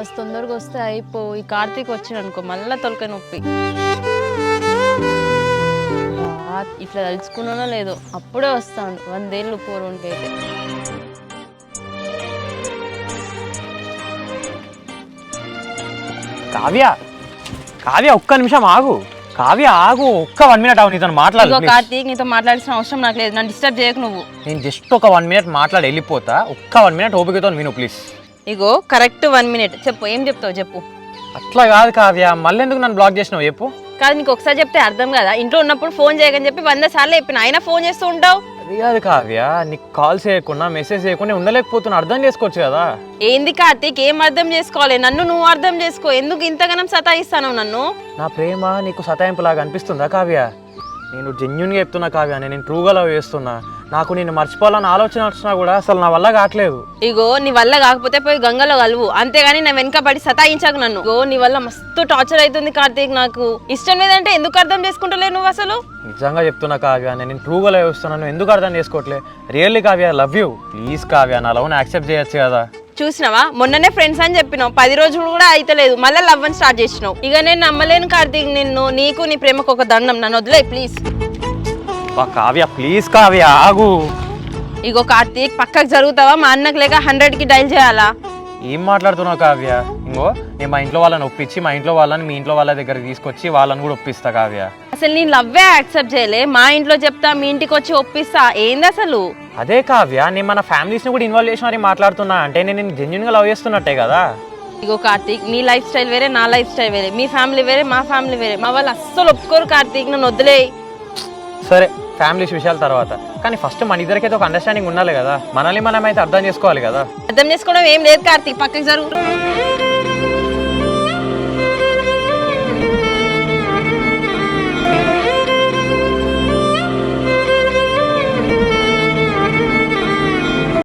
Just తొందరగా వస్తే అయిపో. ఈ కార్తీక్ వచ్చిన అనుకో మళ్ళా తొలక నొప్పి. ఇట్లా తలుచుకున్నానో లేదో అప్పుడే వస్తాను 100 ఏళ్ళు పూర్వంకి అయితే. కావ్య కావ్య ఒక్క నిమిషం ఆగు. కావ్య ఆగు, ఒక్క 1 మినిట్ ఆగు, నీతో మాట్లాడు. కార్తీక్ నీతో మాట్లాడాల్సిన అవసరం నాకు లేదు, నన్ను డిస్టర్బ్ చేయకు నువ్వు. నేను జస్ట్ ఒక 1 మినిట్ మాట్లాడి వెళ్ళిపోతా. ఒక్క 1 మినిట్ ఓపికతో విను ప్లీజ్. ఇగో కరెక్ట్ 1 మినిట్ చెప్పు, ఏం చెప్తావు చెప్పు. అట్లా కాదు కావ్య, మళ్ళీ ఎందుకు నన్ను బ్లాక్ చేసినావు చెప్పు. కాదు నీకు ఒకసారి చెప్తే అర్థం కదా, ఇంట్లో ఉన్నప్పుడు ఫోన్ చేయకని చెప్పి 100 సార్లు చెప్పిన, అయినా ఫోన్ చేస్తూ ఉంటావు. అది కాదు కావ్య, నీకు కాల్ చేయకుండా మెసేజ్ చేయకుండా ఉండలేకపోతున్నా, అర్థం చేసుకోవచ్చు కదా. ఏంది కార్తీక్, ఏం అర్థం చేసుకోవాలి? నన్ను నువ్వు అర్థం చేసుకో. ఎందుకు ఇంతగానం సతాయిస్తాను నన్ను? నా ప్రేమ నీకు సతాయింపులాగా అనిపిస్తుందా కావ్య? నేను జెన్యున్గా చెప్తున్నా కావ్య, నేను ట్రూగా లవ్ చేస్తున్నా. నాకు నేను మర్చిపోవాలని ఆలోచన వచ్చినా కూడా అసలు నా వల్ల కావట్లేదు. ఇగో నీ వల్ల కాకపోతే పోయి గంగలో కలువు, అంతేగాని నా వెనక పడి సతాయించకు నన్ను. ఇగో నీ వల్ల మస్తు టార్చర్ అవుతుంది కార్తీక్. నాకు ఇష్టం లేదంటే ఎందుకు అర్థం చేసుకుంటలేవు నువ్వు అసలు? నిజంగా చెప్తున్నా కావ్య, నేను ట్రూగా లవ్ చేస్తున్నాను, ఎందుకు అర్థం చేసుకోవట్లే? Really Kavya, love you. Please Kavya, నా లవ్ని యాక్సెప్ట్ చేయొచ్చు కదా. చూసినావా, మొన్ననే ఫ్రెండ్స్ అని చెప్పినావు, 10 రోజులు కూడా అయితలేదు మళ్ళీ లవ్ అని స్టార్ట్ చేసినావు. ఇక నేను నమ్మలేను కార్తీక్ నిన్ను. నీకు నీ ప్రేమకు ఒక దండం, నన్ను వదిలే ప్లీజ్. కావ్య ప్లీజ్ కావ్య ఆగు. ఇగో కార్తీక్, పక్కకు జరుగుతావా? మా అన్నకు లేక 100కి డైల్ చేయాలా? ఏం మాట్లాడుతున్నావు కావ్య? ఇంకో నేను మా ఇంట్లో వాళ్ళని ఒప్పించి మా ఇంట్లో వాళ్ళని మీ ఇంట్లో వాళ్ళ దగ్గరికి తీసుకొచ్చి వాళ్ళని కూడా ఒప్పిస్తా కావ్య. అసలు నేను లవ్వే యాక్సెప్ట్ చేయలే, మా ఇంట్లో చెప్తా మీ ఇంటికి వచ్చి ఒప్పిస్తా. ఏంది అసలు? అదే కావ్య, నేను మన ఫ్యామిలీస్ని కూడా ఇన్వాల్వ్ చేసి మరి మాట్లాడుతున్నా అంటే నేను జెన్యున్గా లవ్ చేస్తున్నట్టే కదా. ఇగో కార్తీక్, నీ లైఫ్ స్టైల్ వేరే, నా లైఫ్ స్టైల్ వేరే, మీ ఫ్యామిలీ వేరే, మా ఫ్యామిలీ వేరే. మా వాళ్ళు అస్సలు ఒప్పుకోరు కార్తీక్, నన్ను వదిలే. సరే ఫ్యామిలీస్ విషయాల తర్వాత, కానీ ఫస్ట్ మన ఇద్దరికైతే ఒక అండర్స్టాండింగ్ ఉండాలి కదా. మనల్ని మనమైతే అర్థం చేసుకోవాలి కదా. అర్థం చేసుకోవడం ఏం లేదు కార్తీక్, పక్కకి జరుగు.